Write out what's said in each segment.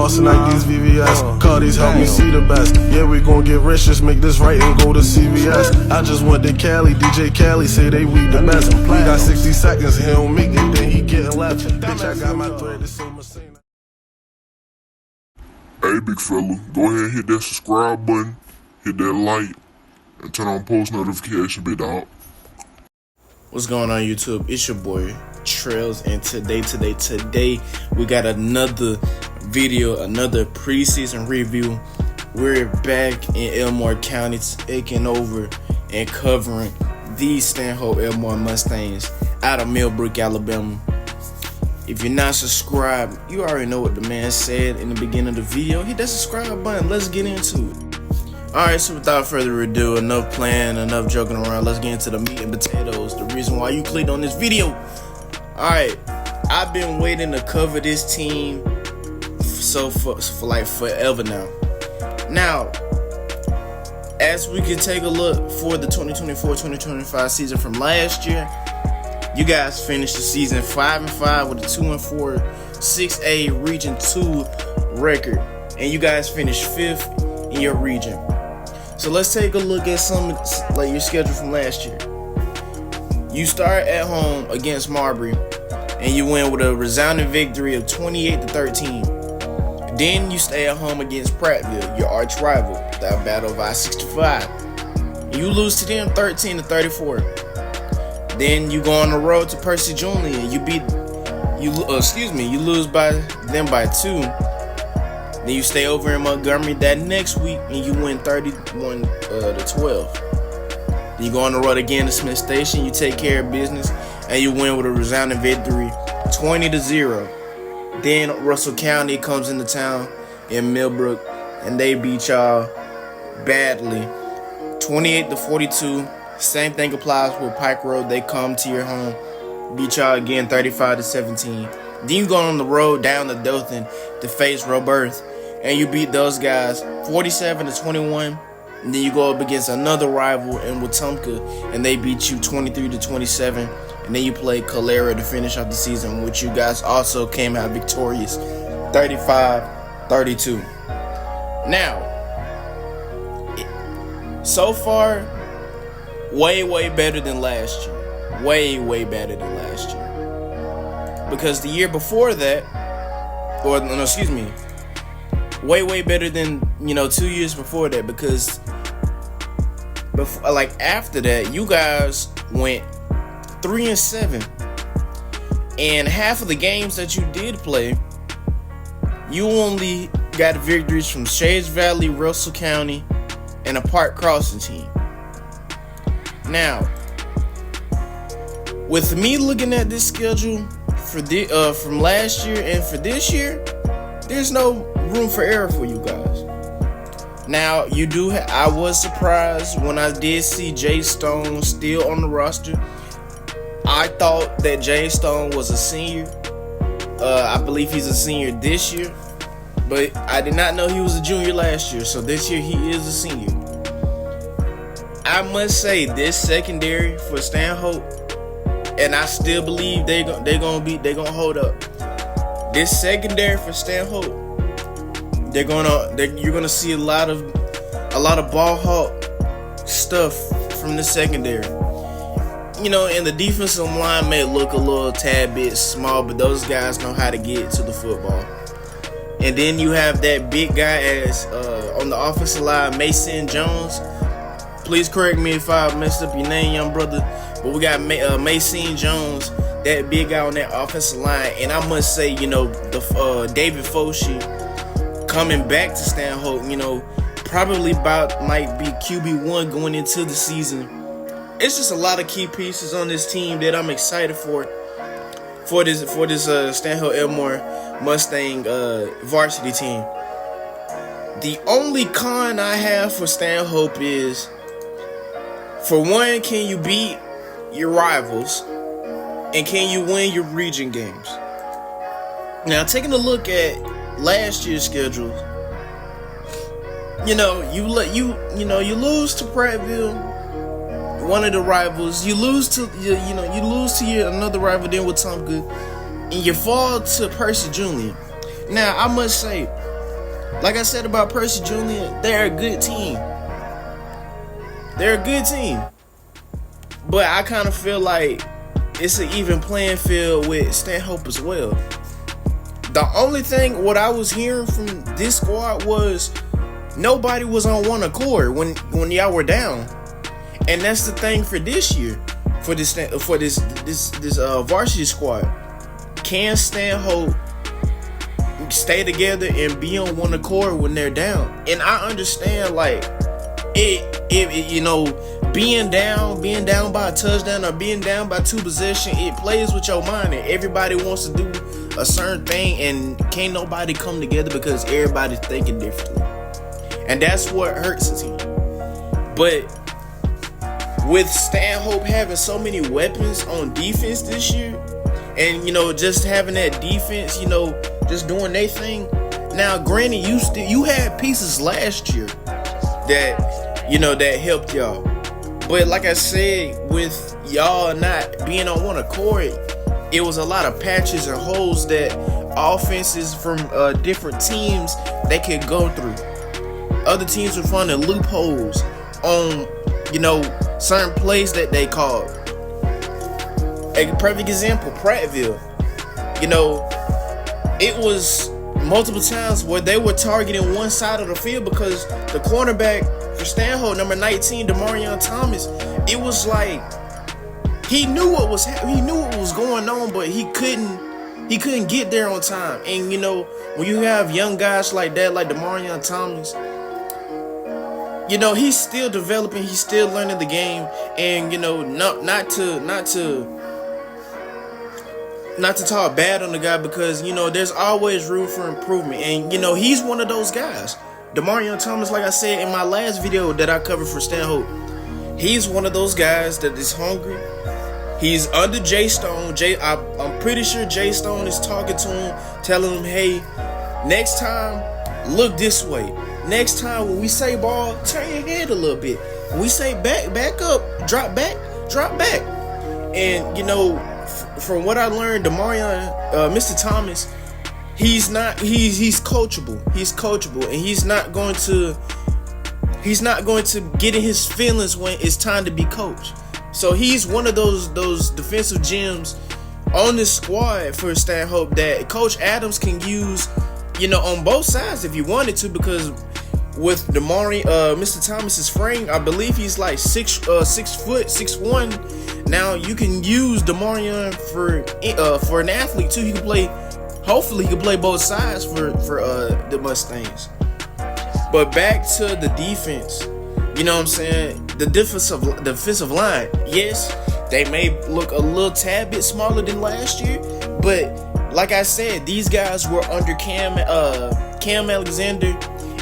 bossing like these VVS. Cardi's help me see the best. Yeah, we gon' get rich, just make this right and go to CVS. I just went to Cali, DJ Cali say they we the best. We got 60 seconds, he don't make it, then he getting left. Bitch, I got my thread, it's so machine. Hey, big fella, go ahead and hit that subscribe button, hit that like, and turn on post notification, big dog. What's going on, YouTube? It's your boy Trails, and today we got another video, another preseason review. We're back in Elmore County, taking over and covering the Stanhope Elmore Mustangs out of Millbrook, Alabama. If you're not subscribed, you already know what the man said in the beginning of the video. Hit that subscribe button. Let's get into it. Alright, so without further ado, enough playing, enough joking around. Let's get into the meat and potatoes. The reason why you clicked on this video. Alright, I've been waiting to cover this team for like forever now. Now, as we can take a look for the 2024-2025 season from last year, you guys finished the season 5-5 with a 2-4 6A Region 2 record, and you guys finished 5th in your region. So let's take a look at some like your schedule from last year. You start at home against Marbury, and you win with a resounding victory of 28-13. Then you stay at home against Prattville, your arch rival, that battle of I-65. You lose to them 13-34. Then you go on the road to Percy Junior, and you lose by them by 2. Then you stay over in Montgomery that next week, and you win 31-12. Then you go on the road again to Smith Station. You take care of business, and you win with a resounding victory, 20-0. Then Russell County comes into town in Millbrook, and they beat y'all badly, 28-42. Same thing applies with Pike Road. They come to your home, beat y'all again, 35-17. Then you go on the road down to Dothan to face Roberth, and you beat those guys 47-21. And then you go up against another rival in Wetumpka, and they beat you 23-27. And then you play Calera to finish off the season, which you guys also came out victorious, 35-32. Now, so far, way better than last year. Way better than last year. Because the year before that, way better than 2 years before that. Because after that, you guys went 3-7, and half of the games that you did play, you only got victories from Shades Valley, Russell County, and a Park Crossing team. Now, with me looking at this schedule for from last year and for this year, there's no room for error for you guys. Now, I was surprised when I did see Jay Stone still on the roster. I thought that Jay Stone was a senior. I believe he's a senior this year, but I did not know he was a junior last year. So this year he is a senior. I must say, this secondary for Stanhope, and I still believe they're gonna hold up. This secondary for Stanhope, you're gonna see a lot of ball hawk stuff from the secondary. And the defensive line may look a little tad bit small, but those guys know how to get to the football. And then you have that big guy as on the offensive line, Mason Jones. Please correct me if I messed up your name, young brother. But we got Mason Jones, that big guy on that offensive line. And I must say, David Foshee coming back to Stanhope, probably might be QB1 going into the season. It's just a lot of key pieces on this team that I'm excited for this Stanhope Elmore Mustang varsity team. The only con I have for Stanhope is, for one, can you beat your rivals, and can you win your region games? Now, taking a look at last year's schedule, you lose to Prattville, one of the rivals. You lose to another rival, then Wetumpka, and you fall to Percy Junior. Now, I must say, like I said about Percy Jr., they're a good team. They're a good team. But I kind of feel like it's an even playing field with Stanhope as well. The only thing, what I was hearing from this squad was nobody was on one accord when y'all were down. And that's the thing for this year, for this varsity squad. Can Stanhope stay together and be on one accord when they're down? And I understand, like, it you know, being down by a touchdown or being down by 2 possessions, it plays with your mind, and everybody wants to do a certain thing, and can't nobody come together because everybody's thinking differently, and that's what hurts the team. But with Stanhope having so many weapons on defense this year, and, you know, just having that defense, you know, just doing their thing. Now, granted, you had pieces last year that, you know, that helped y'all. But like I said, with y'all not being on one accord, it was a lot of patches and holes that offenses from different teams they could go through. Other teams were finding loopholes on, you know, certain plays that they called. A perfect example, Prattville. You know, it was multiple times where they were targeting one side of the field because the cornerback for Stanhope, number 19, Demarion Thomas, it was like he knew what was going on, but he couldn't get there on time. And, you know, when you have young guys like that, like Demarion Thomas, you know, he's still developing, he's still learning the game, and, you know, not to talk bad on the guy, because, you know, there's always room for improvement, and, you know, he's one of those guys. Demarion Thomas, like I said in my last video that I covered for Stanhope, he's one of those guys that is hungry. He's under Jay Stone. I'm pretty sure Jay Stone is talking to him, telling him, hey, next time, look this way. Next time when we say ball, turn your head a little bit. When we say back up, drop back. And, you know, from what I learned, Demarion, Mr. Thomas, he's coachable. He's coachable, and he's not going to get in his feelings when it's time to be coached. So he's one of those defensive gems on this squad for Stanhope that Coach Adams can use, you know, on both sides if you wanted to, because with Mr. Thomas's frame, I believe he's like 6 foot, 6'1". Now you can use Demarion for an athlete too. Hopefully he can play both sides for the Mustangs. But back to the defense, you know what I'm saying? The defensive line, yes, they may look a little tad bit smaller than last year, but like I said, these guys were under Cam Alexander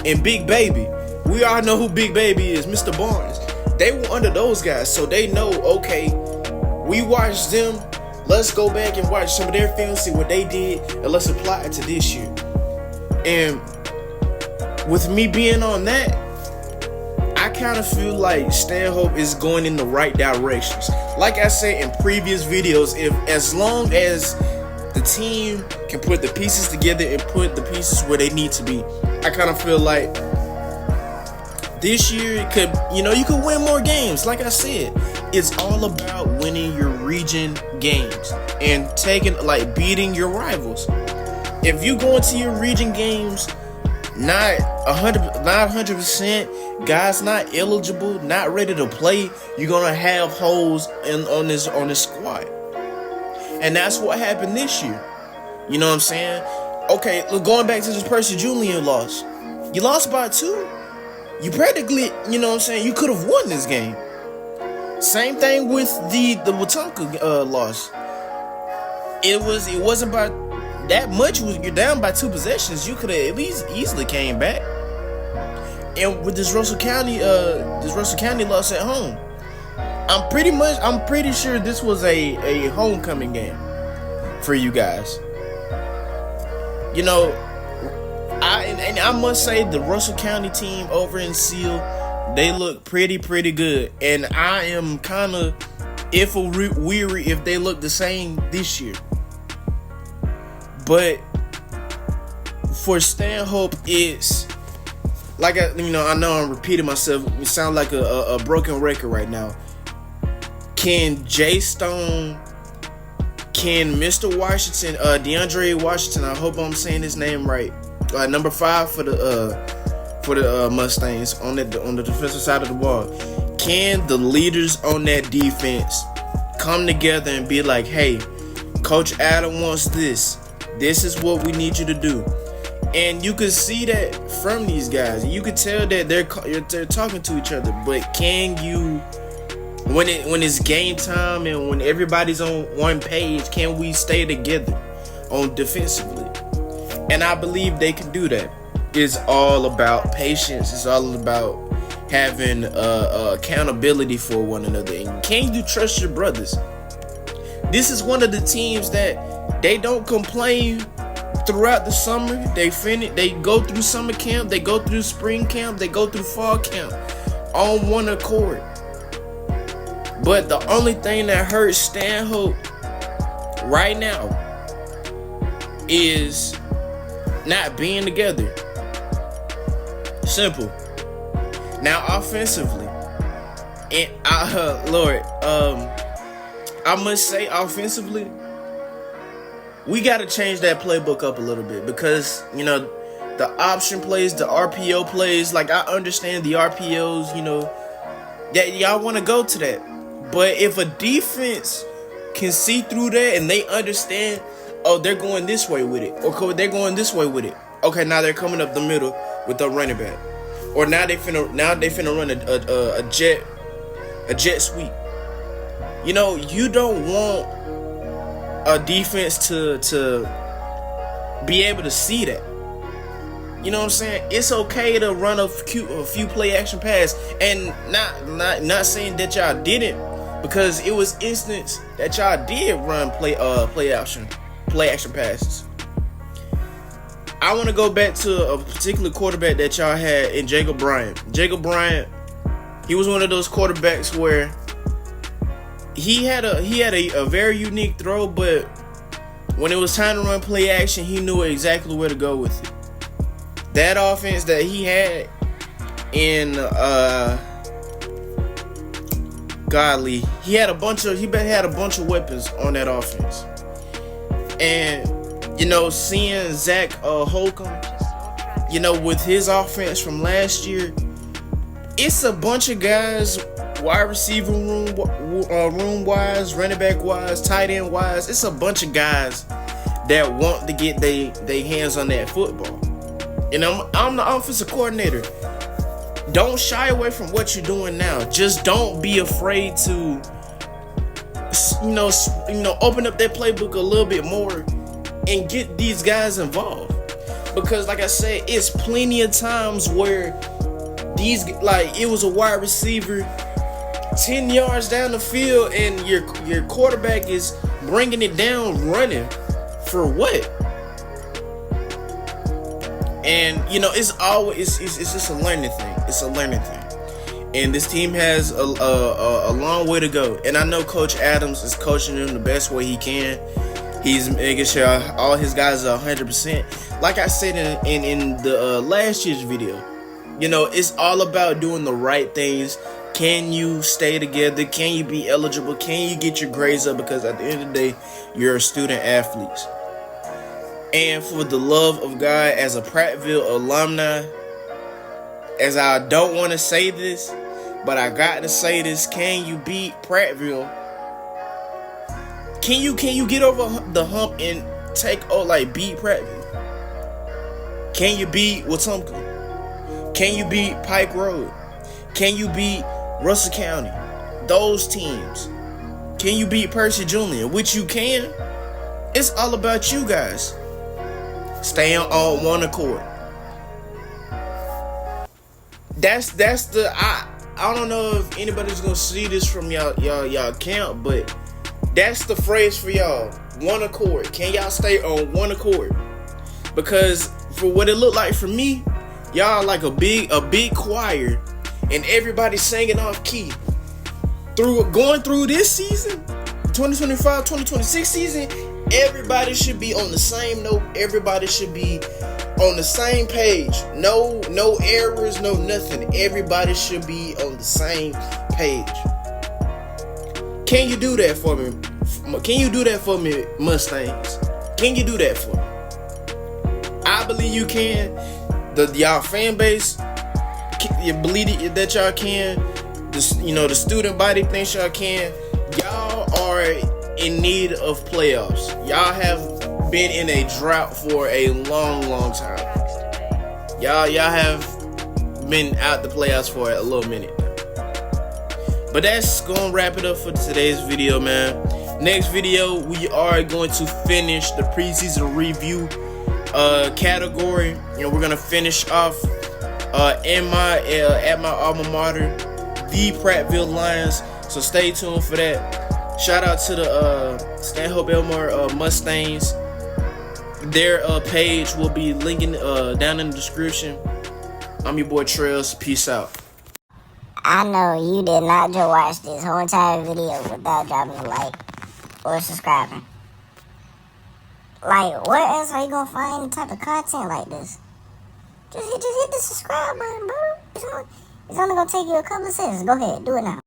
and Big Baby. We all know who Big Baby is, Mr. Barnes. They were under those guys, so they know, okay, we watched them. Let's go back and watch some of their film, see what they did, and let's apply it to this year. And with me being on that, I kind of feel like Stanhope is going in the right directions. Like I said in previous videos, as long as the team can put the pieces together and put the pieces where they need to be, I kind of feel like this year you could win more games. Like I said, it's all about winning your region games and beating your rivals. If you go into your region games not 100%, guys not eligible, not ready to play, you're gonna have holes on this squad. And that's what happened this year. You know what I'm saying? Okay, look, going back to this Percy Jr. loss. You lost by 2. You practically, you know what I'm saying, you could have won this game. Same thing with the Watonka loss. It wasn't by that much. You're down by 2 possessions. You could have at least easily came back. And with this Russell County loss at home, I'm pretty sure this was a homecoming game for you guys. You know, I must say the Russell County team over in Seal, they look pretty good, and I am kind of weary if they look the same this year. But for Stanhope, it's like I know I'm repeating myself. It sounds like a broken record right now. Can Jay Stone, can Mr. Washington, DeAndre Washington, I hope I'm saying his name right, number 5 for the Mustangs on the defensive side of the ball, can the leaders on that defense come together and be like, hey, Coach Adam wants this. This is what we need you to do. And you can see that from these guys. You can tell that they're talking to each other. But can you, when it's game time and when everybody's on one page, can we stay together on defensively? And I believe they can do that. It's all about patience. It's all about having accountability for one another. And can you trust your brothers? This is one of the teams that they don't complain throughout the summer. They go through summer camp, they go through spring camp, they go through fall camp on one accord. But the only thing that hurts Stanhope right now is not being together. Simple. Now offensively, and I must say offensively, we got to change that playbook up a little bit because, the option plays, the RPO plays, like I understand the RPOs, that y'all want to go to that. But if a defense can see through that and they understand, oh, they're going this way with it, or they're going this way with it. Okay, now they're coming up the middle with the running back. Or now they finna run a jet sweep. You don't want a defense to be able to see that. You know what I'm saying? It's okay to run a few play action pass, and not saying that y'all didn't, because it was instance that y'all did run play action passes. I want to go back to a particular quarterback that y'all had in Jacob Bryant. Jacob Bryant, he was one of those quarterbacks where he had a very unique throw, but when it was time to run play action, he knew exactly where to go with it. That offense that he had in he had a bunch of weapons on that offense. And seeing Zach Holcomb, with his offense from last year, it's a bunch of guys, wide receiver room wise, running back wise, tight end wise. It's a bunch of guys that want to get their hands on that football. And I'm the offensive coordinator. Don't shy away from what you're doing now. Just don't be afraid to, open up that playbook a little bit more and get these guys involved. Because like I said, it's plenty of times where it was a wide receiver 10 yards down the field and your quarterback is bringing it down running for what? And it's just a learning thing. It's a learning thing. And this team has a long way to go. And I know Coach Adams is coaching them the best way he can. He's making sure all his guys are 100%. Like I said in the last year's video, it's all about doing the right things. Can you stay together? Can you be eligible? Can you get your grades up? Because at the end of the day, you're a student athlete. And for the love of God, as a Prattville alumni, as I don't want to say this, but I got to say this, can you beat Prattville? Can you get over the hump and beat Prattville? Can you beat Wetumpka? Can you beat Pike Road? Can you beat Russell County? Those teams. Can you beat Percy Jr.? Which you can. It's all about you guys staying on one accord. That's the I don't know if anybody's gonna see this from y'all camp, but that's the phrase for y'all. One accord. Can y'all stay on one accord? Because for what it looked like for me, y'all like a big choir, and everybody singing off key. Going through this season, 2025-2026 season, everybody should be on the same note. Everybody should be on the same page. No errors, no nothing. Everybody should be on the same page. Can you do that for me? Can you do that for me, Mustangs? Can you do that for me? I believe you can. Y'all fan base, you believe that y'all can. The student body thinks y'all can. Y'all are in need of playoffs. Y'all have been in a drought for a long time. Y'all have been out the playoffs for a little minute. But that's gonna wrap it up for today's video, man. Next video, we are going to finish the preseason review category. We're gonna finish off at my alma mater, the Prattville Lions. So stay tuned for that. Shout out to the Stanhope Elmore Mustangs. Their page will be linking down in the description. I'm your boy Trails. Peace out. I know you did not just watch this whole entire video without dropping a like or subscribing. Like, where else are you gonna find any type of content like this? Just hit the subscribe button, bro. It's only gonna take you a couple of seconds. Go ahead, do it now.